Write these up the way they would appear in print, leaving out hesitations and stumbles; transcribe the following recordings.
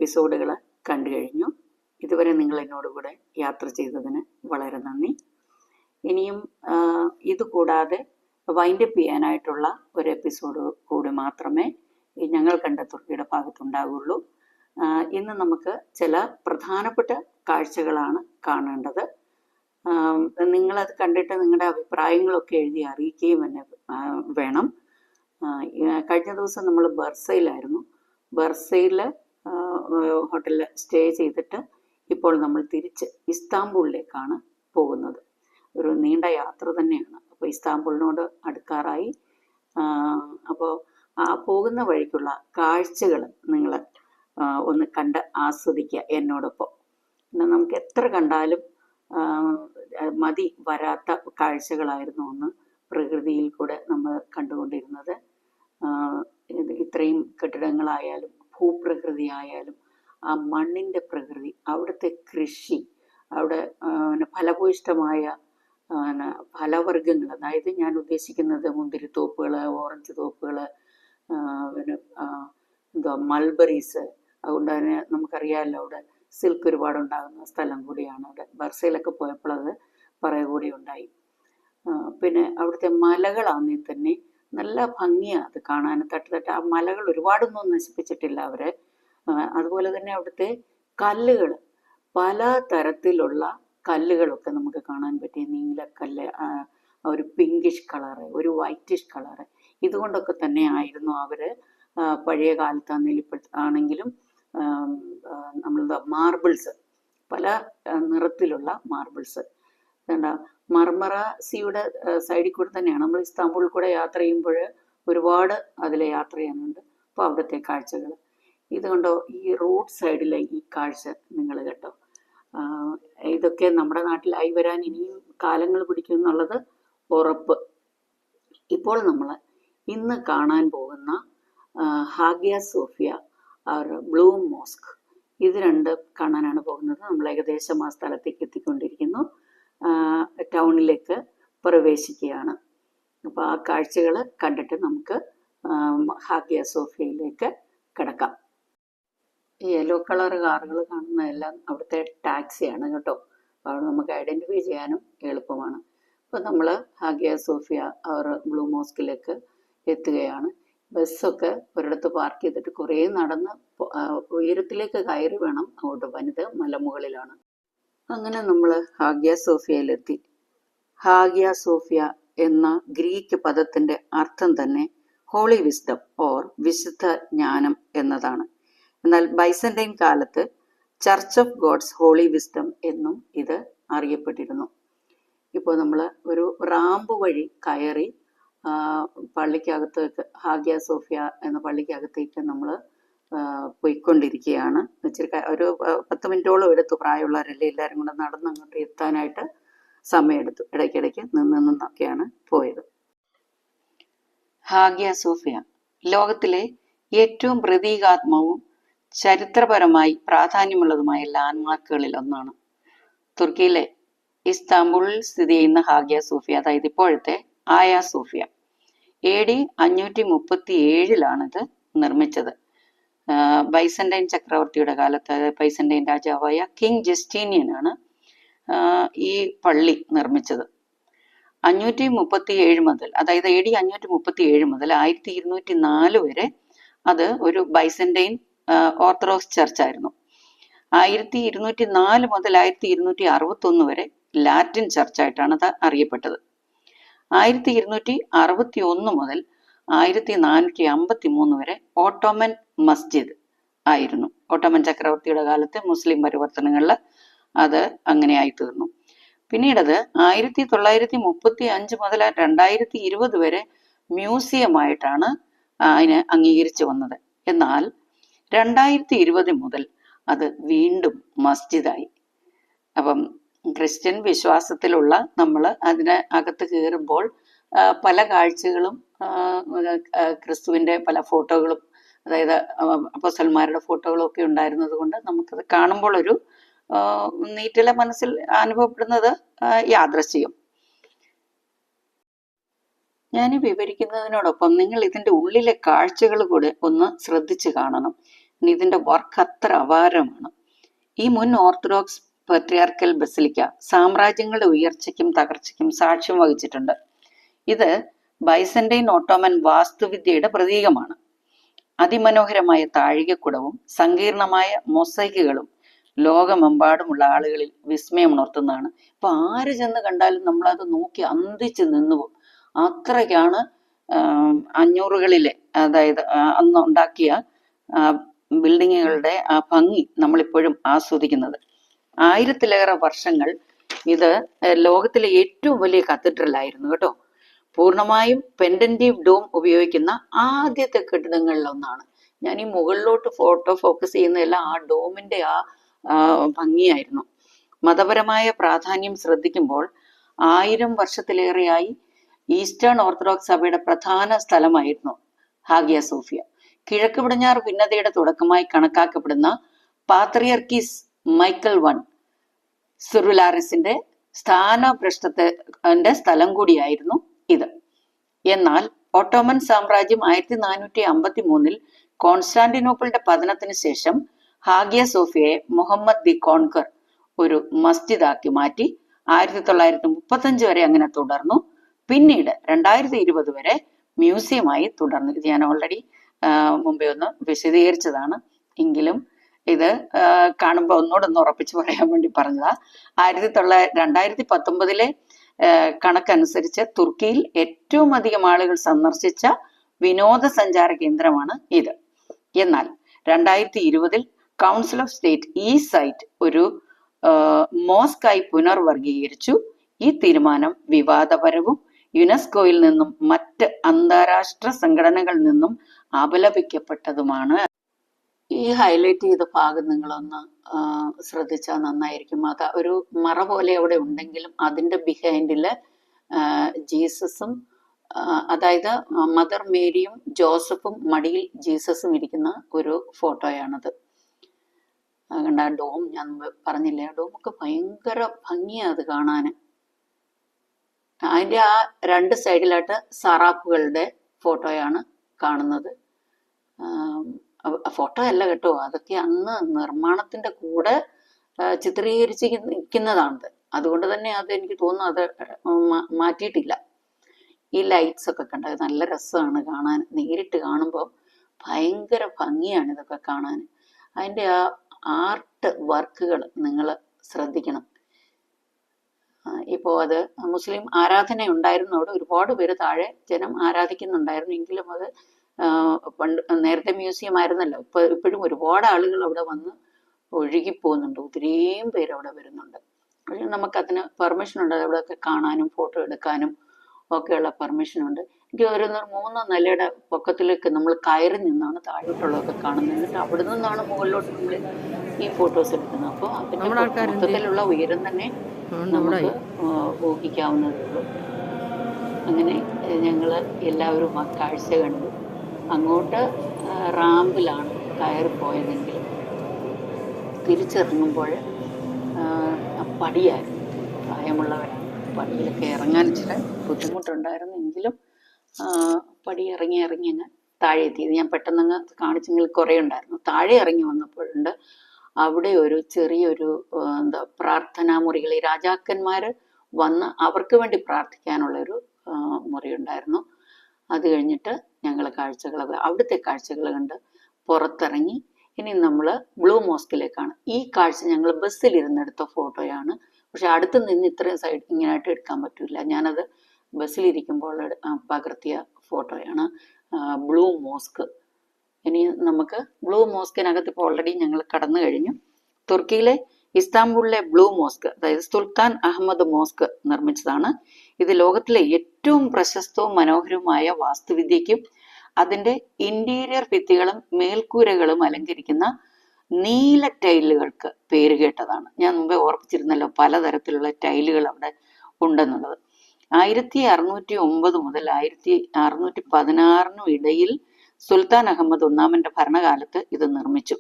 എപ്പിസോഡുകൾ കണ്ടു കഴിഞ്ഞു. ഇതുവരെ നിങ്ങൾ എന്നോട് കൂടെ യാത്ര ചെയ്തതിന് വളരെ നന്ദി. ഇനിയും ഇതുകൂടാതെ വൈൻഡപ്പ് ചെയ്യാനായിട്ടുള്ള ഒരു എപ്പിസോഡ് കൂടി മാത്രമേ ഞങ്ങൾ കണ്ട തുർക്കിയുടെ ഭാഗത്തുണ്ടാകുള്ളൂ. ഇന്ന് നമുക്ക് ചില പ്രധാനപ്പെട്ട കാഴ്ചകളാണ് കാണേണ്ടത്. നിങ്ങളത് കണ്ടിട്ട് നിങ്ങളുടെ അഭിപ്രായങ്ങളൊക്കെ എഴുതി അറിയിക്കുകയും തന്നെ വേണം. കഴിഞ്ഞ ദിവസം നമ്മൾ ബർസയിലായിരുന്നു. ബർസയിൽ ഹോട്ടലിൽ സ്റ്റേ ചെയ്തിട്ട് ഇപ്പോൾ നമ്മൾ തിരിച്ച് ഇസ്താംബൂളിലേക്കാണ് പോകുന്നത്. ഒരു നീണ്ട യാത്ര തന്നെയാണ്. അപ്പോൾ ഇസ്താംബൂളിനോട് അടുക്കാറായി. അപ്പോൾ ആ പോകുന്ന വഴിക്കുള്ള കാഴ്ചകൾ നിങ്ങൾ ഒന്ന് കണ്ട് ആസ്വദിക്കുക എന്നോടൊപ്പം. നമുക്ക് എത്ര കണ്ടാലും മതി വരാത്ത കാഴ്ചകളായിരുന്നു ഒന്ന് പ്രകൃതിയിൽ കൂടെ നമ്മൾ കണ്ടുകൊണ്ടിരുന്നത്. ഇത്രയും കെട്ടിടങ്ങളായാലും ഭൂപ്രകൃതി ആയാലും ആ മണ്ണിൻ്റെ പ്രകൃതി, അവിടുത്തെ കൃഷി, അവിടെ ഫലഭൂയിഷ്ടമായ ഫലവർഗ്ഗങ്ങൾ, അതായത് ഞാൻ ഉദ്ദേശിക്കുന്നത് മുന്തിരിത്തോപ്പുകൾ, ഓറഞ്ച് തോപ്പുകൾ, പിന്നെ മൾബറീസ്. അതുകൊണ്ട് തന്നെ നമുക്കറിയാമല്ലോ അവിടെ സിൽക്ക് ഒരുപാടുണ്ടാകുന്ന സ്ഥലം കൂടിയാണ്. അവിടെ ബർസയിലൊക്കെ പോയപ്പോൾ അത് പറയുക കൂടി ഉണ്ടായി. പിന്നെ അവിടുത്തെ മലകളാണെങ്കിൽ തന്നെ നല്ല ഭംഗിയാണ് അത് കാണാൻ. തട്ട് ആ മലകൾ ഒരുപാടൊന്നും നശിപ്പിച്ചിട്ടില്ല അവര്. അതുപോലെ തന്നെ അവിടുത്തെ കല്ലുകൾ, പല തരത്തിലുള്ള കല്ലുകളൊക്കെ നമുക്ക് കാണാൻ പറ്റി. നീലക്കല്ല്, ഒരു പിങ്കിഷ് കളറ്, ഒരു വൈറ്റിഷ് കളറ്, ഇതുകൊണ്ടൊക്കെ തന്നെ ആയിരുന്നു അവര് പഴയ കാലത്താണെങ്കിലും ആണെങ്കിലും നമ്മളെന്താ മാർബിൾസ്, പല നിറത്തിലുള്ള മാർബിൾസ്. എന്താ മർമറ സീയുടെ സൈഡിൽ കൂടെ തന്നെയാണ് നമ്മൾ ഇസ്താംബൂളിൽ കൂടെ യാത്ര ചെയ്യുമ്പോൾ ഒരുപാട് അതിൽ യാത്ര ചെയ്യാനുണ്ട്. അപ്പോൾ അവിടുത്തെ കാഴ്ചകൾ ഇതുകൊണ്ടോ, ഈ റോഡ് സൈഡിലെ ഈ കാഴ്ച നിങ്ങൾ കേട്ടോ. ഇതൊക്കെ നമ്മുടെ നാട്ടിലായി വരാൻ ഇനിയും കാലങ്ങൾ പിടിക്കും എന്നുള്ളത് ഉറപ്പ്. ഇപ്പോൾ നമ്മൾ ഇന്ന് കാണാൻ പോകുന്ന ഹാഗിയ സോഫിയ, ബ്ലൂ മോസ്ക്, ഇത് രണ്ട് കാണാനാണ് പോകുന്നത്. നമ്മൾ ഏകദേശം ആ സ്ഥലത്തേക്ക് എത്തിക്കൊണ്ടിരിക്കുന്നു. ടൗണിലേക്ക് പ്രവേശിക്കുകയാണ്. അപ്പോൾ ആ കാഴ്ചകൾ കണ്ടിട്ട് നമുക്ക് ഹാഗിയ സോഫിയയിലേക്ക് കിടക്കാം. ഈ യെല്ലോ കളർ കാറുകൾ കാണുന്നതെല്ലാം അവിടുത്തെ ടാക്സിയാണ് കേട്ടോ. അപ്പോൾ അവിടെ നമുക്ക് ഐഡൻറ്റിഫൈ ചെയ്യാനും എളുപ്പമാണ്. അപ്പോൾ നമ്മൾ ഹാഗിയ സോഫിയ ബ്ലൂ മോസ്കിലേക്ക് എത്തുകയാണ്. ബസ്സൊക്കെ ഒരിടത്ത് പാർക്ക് ചെയ്തിട്ട് കുറേ നടന്ന് ഉയരത്തിലേക്ക് കയറി വേണം അങ്ങോട്ട് പോകാൻ. ഇത് മലമുകളിലാണ്. അങ്ങനെ നമ്മൾ ഹാഗിയ സോഫിയയിലെത്തി. ഹാഗിയ സോഫിയ എന്ന ഗ്രീക്ക് പദത്തിൻ്റെ അർത്ഥം തന്നെ ഹോളി വിസ്ഡം ഓർ വിശുദ്ധ ജ്ഞാനം എന്നതാണ്. എന്നാൽ ബൈസന്റൈൻ കാലത്ത് church of God's holy wisdom എന്നും ഇത് അറിയപ്പെട്ടിരുന്നു. ഇപ്പോൾ നമ്മൾ ഒരു റാമ്പ് വഴി കയറി പള്ളിക്കകത്തേക്ക്, ഹാഗിയ സോഫിയ എന്ന പള്ളിക്കകത്തേക്ക് നമ്മൾ പോയിക്കൊണ്ടിരിക്കുകയാണ്. ഇച്ചിരി ഒരു 10 മിനിറ്റോളം എടുത്തു. പ്രായമുള്ളവരല്ലേ, എല്ലാവരും കൂടെ നടന്ന് അങ്ങോട്ട് എത്താനായിട്ട് സമയമെടുത്തു. ഇടയ്ക്കിടയ്ക്ക് നിന്നൊക്കെയാണ് പോയത്. ഹാഗിയ സോഫിയ ലോകത്തിലെ ഏറ്റവും പ്രതീകാത്മകവും ചരിത്രപരമായി പ്രാധാന്യമുള്ളതുമായ ലാൻഡ്മാർക്കുകളിൽ ഒന്നാണ്. തുർക്കിയിലെ ഇസ്താംബൂളിൽ സ്ഥിതി ചെയ്യുന്ന ഹാഗിയ സോഫിയ, അതായത് ഇപ്പോഴത്തെ ആയ സോഫിയ, AD 537 ഇത് നിർമ്മിച്ചത്. ബൈസന്റൈൻ ചക്രവർത്തിയുടെ കാലത്ത്, ബൈസന്റൈൻ രാജാവായ കിങ് ജസ്റ്റീനിയനാണ് ഈ പള്ളി നിർമ്മിച്ചത്. 537 മുതൽ, അതായത് AD 537 മുതൽ 1204 വരെ അത് ഒരു ബൈസന്റൈൻ ഓർത്തഡോക്സ് ചർച്ചായിരുന്നു. 1204 മുതൽ 1261 വരെ ലാറ്റിൻ ചർച്ചായിട്ടാണ് അത് അറിയപ്പെട്ടത്. 1261 മുതൽ 1453 വരെ ഓട്ടോമൻ മസ്ജിദ് ആയിരുന്നു. ഓട്ടോമൻ ചക്രവർത്തിയുടെ കാലത്ത് മുസ്ലിം പരിവർത്തനങ്ങളിൽ അത് അങ്ങനെയായി തീർന്നു. പിന്നീടത് 1935 മുതൽ 2020 വരെ മ്യൂസിയമായിട്ടാണ് അതിന് അംഗീകരിച്ചു വന്നത്. എന്നാൽ 2020 മുതൽ അത് വീണ്ടും മസ്ജിദായി. അപ്പം ക്രിസ്ത്യൻ വിശ്വാസത്തിലുള്ള നമ്മൾ അതിന് അകത്ത് കയറുമ്പോൾ പല കാഴ്ചകളും, ക്രിസ്തുവിൻ്റെ പല ഫോട്ടോകളും, അതായത് അപ്പോസ്തലന്മാരുടെ ഫോട്ടോകളും ഒക്കെ ഉണ്ടായിരുന്നത് കൊണ്ട് നമുക്കത് കാണുമ്പോൾ ഒരു നീറ്റല മനസ്സിൽ അനുഭവപ്പെടുന്നത് യാദൃശ്ചികം. ഞാൻ വിവരിക്കുന്നതിനോടൊപ്പം നിങ്ങൾ ഇതിൻ്റെ ഉള്ളിലെ കാഴ്ചകൾ കൂടെ ഒന്ന് ശ്രദ്ധിച്ച് കാണണം. ഇതിന്റെ വർക്ക് അത്ര അപാരമാണ്. ഈ മുൻ ഓർത്തഡോക്സ് പട്രിയാർക്കൽ ബസിലിക്ക സാമ്രാജ്യങ്ങളുടെ ഉയർച്ചയ്ക്കും തകർച്ചയ്ക്കും സാക്ഷ്യം വഹിച്ചിട്ടുണ്ട്. ഇത് ബൈസന്റൈൻ ഓട്ടോമൻ വാസ്തുവിദ്യയുടെ പ്രതീകമാണ്. അതിമനോഹരമായ താഴികക്കുടവും സങ്കീർണമായ മൊസൈക്കുകളും ലോകമെമ്പാടുമുള്ള ആളുകളിൽ വിസ്മയമുണർത്തുന്നതാണ്. ഇപ്പൊ ആര് ചെന്ന് കണ്ടാലും നമ്മളത് നോക്കി അന്തിച്ച് നിന്നുപോകും. അത്രയ്ക്കാണ് 500കളിലെ, അതായത് അന്ന് ഉണ്ടാക്കിയ ബിൽഡിങ്ങുകളുടെ ആ ഭംഗി നമ്മളിപ്പോഴും ആസ്വദിക്കുന്നത്. 1000-ലേറെ വർഷങ്ങൾ ഇത് ലോകത്തിലെ ഏറ്റവും വലിയ കത്തീഡ്രലായിരുന്നു കേട്ടോ. പൂർണ്ണമായും പെൻഡന്റീവ് ഡോം ഉപയോഗിക്കുന്ന ആദ്യത്തെ കെട്ടിടങ്ങളിലൊന്നാണ്. ഞാൻ ഈ മുകളിലോട്ട് ഫോട്ടോ ഫോക്കസ് ചെയ്യുന്നതെല്ലാം ആ ഡോമിന്റെ ആ ഭംഗിയായിരുന്നു. മതപരമായ പ്രാധാന്യം ശ്രദ്ധിക്കുമ്പോൾ 1000 വർഷത്തിലേറെയായി ഈസ്റ്റേൺ ഓർത്തഡോക്സ് സഭയുടെ പ്രധാന സ്ഥലമായിരുന്നു ഹാഗിയ സോഫിയ. കിഴക്ക് പടിഞ്ഞാറ് ഭിന്നതയുടെ തുടക്കമായി കണക്കാക്കപ്പെടുന്ന പാത്രിയർക്കീസ് മൈക്കൽ I സിറുലാറിസിന്റെ സ്ഥാനഭ്രഷ്ടത്തിന്റെ സ്ഥലം കൂടിയായിരുന്നു ഇത്. എന്നാൽ ഓട്ടോമൻ സാമ്രാജ്യം 1453 കോൺസ്റ്റാന്റിനോപ്പിളിന്റെ പതനത്തിന് ശേഷം ഹാഗിയ സോഫിയയെ മുഹമ്മദ് ദി കോൺകർ ഒരു മസ്ജിദാക്കി മാറ്റി. 1935 വരെ അങ്ങനെ തുടർന്നു. പിന്നീട് 2020 വരെ മ്യൂസിയമായി തുടർന്നു. ഇത് ഞാൻ ഓൾറെഡി മുമ്പേ ഒന്ന് വിശദീകരിച്ചതാണ്. എങ്കിലും ഇത് കാണുമ്പോൾ ഒന്നുകൂടെ ഉറപ്പിച്ച് പറയാൻ വേണ്ടി പറഞ്ഞതാ. 2019 കണക്കനുസരിച്ച് തുർക്കിയിൽ ഏറ്റവും അധികം ആളുകൾ സന്ദർശിച്ച വിനോദസഞ്ചാര കേന്ദ്രമാണ് ഇത്. എന്നാൽ 2020 കൗൺസിൽ ഓഫ് സ്റ്റേറ്റ് ഈ സൈറ്റ് ഒരു മോസ്കായി പുനർവർഗീകരിച്ചു. ഈ തീരുമാനം വിവാദപരവും യുനെസ്കോയിൽ നിന്നും മറ്റ് അന്താരാഷ്ട്ര സംഘടനകളിൽ നിന്നും അപലപിക്കപ്പെട്ടതുമാണ്. ഈ ഹൈലൈറ്റ് ചെയ്ത ഭാഗം നിങ്ങളൊന്ന് ശ്രദ്ധിച്ചാൽ നന്നായിരിക്കും. അത് ഒരു മറ പോലെ അവിടെ ഉണ്ടെങ്കിലും അതിൻ്റെ ബിഹൈൻഡില് ജീസസും, അതായത് മദർ മേരിയും ജോസഫും മടിയിൽ ജീസസും ഇരിക്കുന്ന ഒരു ഫോട്ടോയാണത്. കണ്ട ഡോം ഞാൻ പറഞ്ഞില്ലേ, ആ ഡോമൊക്കെ ഭയങ്കര ഭംഗിയാണ് അത് കാണാൻ. അതിൻ്റെ ആ 2 സൈഡിലായിട്ട് സറാഫുകളുടെ ഫോട്ടോയാണ് കാണുന്നത്. ഫോട്ടോ അല്ല കേട്ടോ, അതൊക്കെ അന്ന് നിർമ്മാണത്തിന്റെ കൂടെ ചിത്രീകരിച്ചിരിക്കുന്നതാണത്. അതുകൊണ്ട് തന്നെ അത് എനിക്ക് തോന്നുന്നു അത് മാറ്റിയിട്ടില്ല. ഈ ലൈറ്റ്സ് ഒക്കെ കണ്ടത് നല്ല രസമാണ് കാണാൻ. നേരിട്ട് കാണുമ്പോൾ ഭയങ്കര ഭംഗിയാണ് ഇതൊക്കെ കാണാൻ. അതിൻ്റെ ആ ആർട്ട് വർക്കുകൾ നിങ്ങൾ ശ്രദ്ധിക്കണം. ഇപ്പോൾ അത് മുസ്ലിം ആരാധന ഉണ്ടായിരുന്നു, അവിടെ ഒരുപാട് പേര് താഴെ ജനം ആരാധിക്കുന്നുണ്ടായിരുന്നു. എങ്കിലും അത് പണ്ട് നേരത്തെ മ്യൂസിയം ആയിരുന്നല്ലോ, ഇപ്പോഴും ഒരുപാട് ആളുകൾ അവിടെ വന്ന് ഒഴുകിപ്പോകുന്നുണ്ട്. ഒത്തിരിയും പേര് അവിടെ വരുന്നുണ്ട്. പക്ഷെ നമുക്കതിന് പെർമിഷൻ ഉണ്ട്, അവിടെയൊക്കെ കാണാനും ഫോട്ടോ എടുക്കാനും ഒക്കെയുള്ള പെർമിഷൻ ഉണ്ട്. എനിക്ക് ഒരു 3 നിലയുടെ പൊക്കത്തിലേക്ക് നമ്മൾ കയറി നിന്നാണ് താഴോട്ടുള്ളതൊക്കെ കാണുന്നത്. എന്നിട്ട് അവിടെ നിന്നാണ് മുകളിലോട്ട് നമ്മൾ ഈ ഫോട്ടോസ് എടുക്കുന്നത്. അപ്പോൾ അതിൻ്റെ മൊത്തത്തിലുള്ള ഉയരം തന്നെ നമുക്ക് ഊഹിക്കാവുന്നതേ ഉള്ളൂ. അങ്ങനെ ഞങ്ങൾ എല്ലാവരും ആ കാഴ്ച കണ്ടു. അങ്ങോട്ട് റാമ്പിലാണ് കയറിപ്പോയതെങ്കിലും തിരിച്ചിറങ്ങുമ്പോൾ പടിയായിരുന്നു. പ്രായമുള്ളവരാണ്, പടിയിലൊക്കെ ഇറങ്ങാൻ ചില ബുദ്ധിമുട്ടുണ്ടായിരുന്നെങ്കിലും പടി ഇറങ്ങി അങ്ങ് താഴെ എത്തിയത്. ഞാൻ പെട്ടെന്നങ്ങ് കാണിച്ചെങ്കിൽ കുറേ ഉണ്ടായിരുന്നു. താഴെ ഇറങ്ങി വന്നപ്പോഴുണ്ട് അവിടെ ഒരു ചെറിയൊരു പ്രാർത്ഥനാ മുറികൾ, ഈ രാജാക്കന്മാർ വന്ന് അവർക്ക് വേണ്ടി പ്രാർത്ഥിക്കാനുള്ളൊരു മുറി ഉണ്ടായിരുന്നു. അത് കഴിഞ്ഞിട്ട് ഞങ്ങൾ അവിടുത്തെ കാഴ്ചകൾ കണ്ട് പുറത്തിറങ്ങി. ഇനി നമ്മൾ ബ്ലൂ മോസ്കിലേക്കാണ്. ഈ കാഴ്ച ഞങ്ങൾ ബസ്സിലിരുന്നെടുത്ത ഫോട്ടോയാണ്. പക്ഷെ അടുത്ത് നിന്ന് ഇത്രയും സൈഡ് ഇങ്ങനെയായിട്ട് എടുക്കാൻ പറ്റില്ല. ഞാനത് ബസ്സിലിരിക്കുമ്പോൾ പകർത്തിയ ഫോട്ടോയാണ്. Blue mosque. ഇനി നമുക്ക് ബ്ലൂ മോസ്കിനകത്ത് ഇപ്പോൾ ഓൾറെഡി ഞങ്ങൾ കടന്നു കഴിഞ്ഞു. തുർക്കിയിലെ ഇസ്താംബൂളിലെ ബ്ലൂ മോസ്ക്, അതായത് സുൽത്താൻ അഹമ്മദ് മോസ്ക് നിർമ്മിച്ചതാണ്. ഇത് ലോകത്തിലെ ഏറ്റവും പ്രശസ്തവും മനോഹരവുമായ വാസ്തുവിദ്യയ്ക്കും അതിൻ്റെ ഇന്റീരിയർ ഭിത്തികളും മേൽക്കൂരകളും അലങ്കരിക്കുന്ന നീല ടൈലുകൾക്ക് പേരുകേട്ടതാണ്. ഞാൻ മുമ്പേ ഓർപ്പിച്ചിരുന്നല്ലോ പലതരത്തിലുള്ള ടൈലുകൾ അവിടെ ഉണ്ടെന്നുള്ളത്. 1609 മുതൽ 1616 ഇടയിൽ സുൽത്താൻ അഹമ്മദ് ഒന്നാമന്റെ ഭരണകാലത്ത് ഇത് നിർമ്മിച്ചു.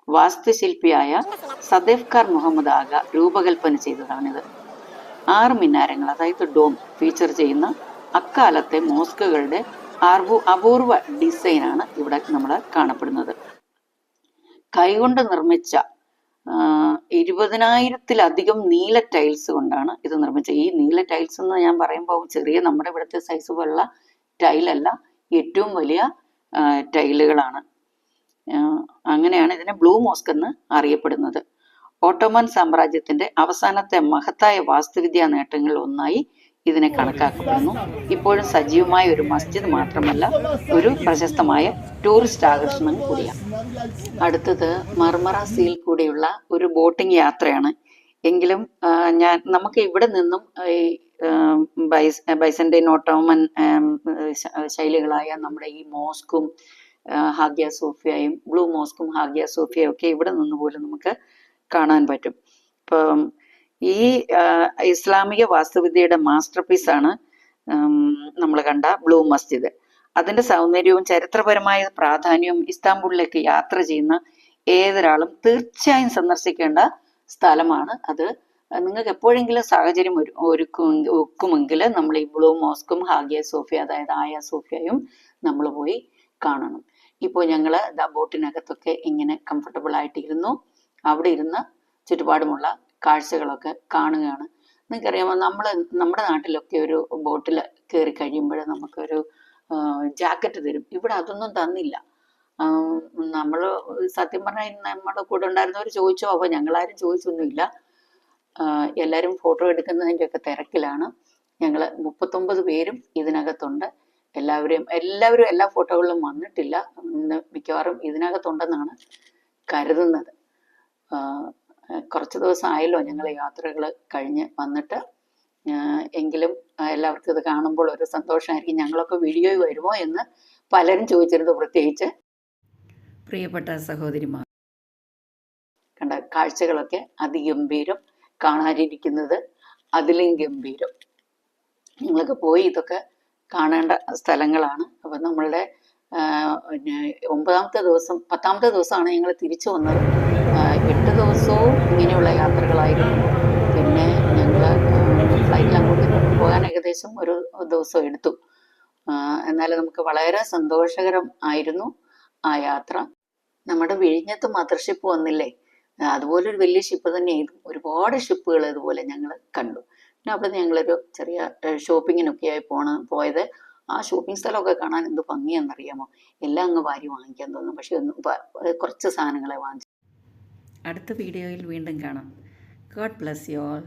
വാസ്തുശില്പിയായ സദേഫ്കാർ മുഹമ്മദ് ആഗ രൂപകൽപ്പന ചെയ്തതാണിത്. 6 മിനാരങ്ങൾ, അതായത് ഡോം ഫീച്ചർ ചെയ്യുന്ന അക്കാലത്തെ മോസ്കുകളുടെ അപൂർവ ഡിസൈനാണ് ഇവിടെ നമ്മൾ കാണപ്പെടുന്നത്. കൈകൊണ്ട് നിർമ്മിച്ച 20,000-ത്തിലധികം നീല ടൈൽസ് കൊണ്ടാണ് ഇത് നിർമ്മിച്ചത്. ഈ നീല ടൈൽസ് എന്ന് ഞാൻ പറയുമ്പോൾ ചെറിയ നമ്മുടെ ഇവിടുത്തെ സൈസ് പോലുള്ള ടൈലല്ല, ഏറ്റവും വലിയ ടൈലുകളാണ്. അങ്ങനെയാണ് ഇതിനെ ബ്ലൂ മോസ്ക് എന്ന് അറിയപ്പെടുന്നത്. ഓട്ടോമൻ സാമ്രാജ്യത്തിന്റെ അവസാനത്തെ മഹത്തായ വാസ്തുവിദ്യാ നേട്ടങ്ങളിൽ ഒന്നായി ഇതിനെ കണക്കാക്കപ്പെടുന്നു. ഇപ്പോഴും സജീവമായ ഒരു മസ്ജിദ് മാത്രമല്ല, ഒരു പ്രശസ്തമായ ടൂറിസ്റ്റ് ആകർഷണം കൂടിയാണ്. അടുത്തത് മർമറ സീൽ കൂടെയുള്ള ഒരു ബോട്ടിംഗ് യാത്രയാണ്. എങ്കിലും നമുക്ക് ഇവിടെ നിന്നും ഈ ബൈസന്റൈൻ ഓട്ടോമൻ ശൈലികളായ നമ്മുടെ ഈ മോസ്കും ഹാഗിയ സോഫിയയും, ബ്ലൂ മോസ്കും ഹാഗിയ സോഫിയയും ഒക്കെ ഇവിടെ നിന്ന് പോലും നമുക്ക് കാണാൻ പറ്റും. ഇപ്പം ഈ ഇസ്ലാമിക വാസ്തുവിദ്യയുടെ മാസ്റ്റർ പീസാണ് നമ്മൾ കണ്ട ബ്ലൂ മസ്ജിദ്. അതിന്റെ സൗന്ദര്യവും ചരിത്രപരമായ പ്രാധാന്യവും ഇസ്താംബുളിലേക്ക് യാത്ര ചെയ്യുന്ന ഏതൊരാളും തീർച്ചയായും സന്ദർശിക്കേണ്ട സ്ഥലമാണ് അത്. നിങ്ങൾക്ക് എപ്പോഴെങ്കിലും സാഹചര്യം ഒക്കുമെങ്കിൽ നമ്മൾ ഈ ബ്ലൂ മോസ്കും ഹാഗിയ സോഫിയ, അതായത് ആയ സോഫിയയും നമ്മൾ പോയി കാണണം. ഇപ്പോൾ ഞങ്ങൾ ബോട്ടിനകത്തൊക്കെ ഇങ്ങനെ കംഫർട്ടബിൾ ആയിട്ടിരുന്നു. അവിടെ ഇരുന്ന് ചുറ്റുപാടുമുള്ള കാഴ്ചകളൊക്കെ കാണുകയാണ്. നിങ്ങൾക്കറിയാമോ, നമ്മുടെ നാട്ടിലൊക്കെ ഒരു ബോട്ടിൽ കയറി കഴിയുമ്പോൾ നമുക്കൊരു ജാക്കറ്റ് തരും. ഇവിടെ അതൊന്നും തന്നില്ല. നമ്മൾ സത്യം പറഞ്ഞാൽ നമ്മുടെ കൂടെ ഉണ്ടായിരുന്നവർ ചോദിച്ചോ, അപ്പോൾ ഞങ്ങളാരും ചോദിച്ചൊന്നുമില്ല. എല്ലാവരും ഫോട്ടോ എടുക്കുന്നതിൻ്റെ ഒക്കെ തിരക്കിലാണ്. ഞങ്ങൾ 39 പേരും ഇതിനകത്തുണ്ട്. എല്ലാവരും എല്ലാ ഫോട്ടോകളിലും വന്നിട്ടില്ല. മിക്കവാറും ഇതിനകത്തുണ്ടെന്നാണ് കരുതുന്നത്. കുറച്ച് ദിവസം ആയല്ലോ ഞങ്ങൾ യാത്രകൾ കഴിഞ്ഞ് വന്നിട്ട്. എങ്കിലും എല്ലാവർക്കും ഇത് കാണുമ്പോൾ ഒരു സന്തോഷമായിരിക്കും. ഞങ്ങളൊക്കെ വീഡിയോ വരുമോ എന്ന് പലരും ചോദിച്ചിരുന്നു, പ്രത്യേകിച്ച് പ്രിയപ്പെട്ട സഹോദരിമാർ. കണ്ട കാഴ്ചകളൊക്കെ അതിഗംഭീരം, കാണാനിരിക്കുന്നത് അതിലും ഗംഭീരം. നിങ്ങളൊക്കെ പോയി ഇതൊക്കെ കാണേണ്ട സ്ഥലങ്ങളാണ്. അപ്പം നമ്മളുടെ 9ാമത്തെ ദിവസം 10ാമത്തെ ദിവസമാണ് ഞങ്ങൾ തിരിച്ചു വന്നത്. 8 ദിവസവും ഇങ്ങനെയുള്ള യാത്രകളായിരുന്നു. പിന്നെ ഞങ്ങൾ ഫ്ലൈറ്റിൽ അങ്ങോട്ട് പോകാൻ ഏകദേശം ഒരു ദിവസം എടുത്തു. എന്നാലും നമുക്ക് വളരെ സന്തോഷകരം ആയിരുന്നു ആ യാത്ര. നമ്മുടെ വിഴിഞ്ഞത്ത് മദർഷിപ്പ് വന്നില്ലേ, അതുപോലെ ഒരു വലിയ ഷിപ്പ് തന്നെയായിരുന്നു. ഒരുപാട് ഷിപ്പുകൾ ഇതുപോലെ ഞങ്ങൾ കണ്ടു. പിന്നെ അവിടെ ഞങ്ങളൊരു ചെറിയ ഷോപ്പിങ്ങിനൊക്കെയായി പോയത്. ആ ഷോപ്പിംഗ് സ്ഥലമൊക്കെ കാണാൻ എന്ത് ഭംഗിയാണെന്നറിയാമോ. എല്ലാം അങ്ങ് വാരി വാങ്ങിക്കാൻ തോന്നും, പക്ഷെ കുറച്ച് സാധനങ്ങളെ വാങ്ങിച്ചു. അടുത്ത വീഡിയോയിൽ വീണ്ടും കാണാം. God bless you all.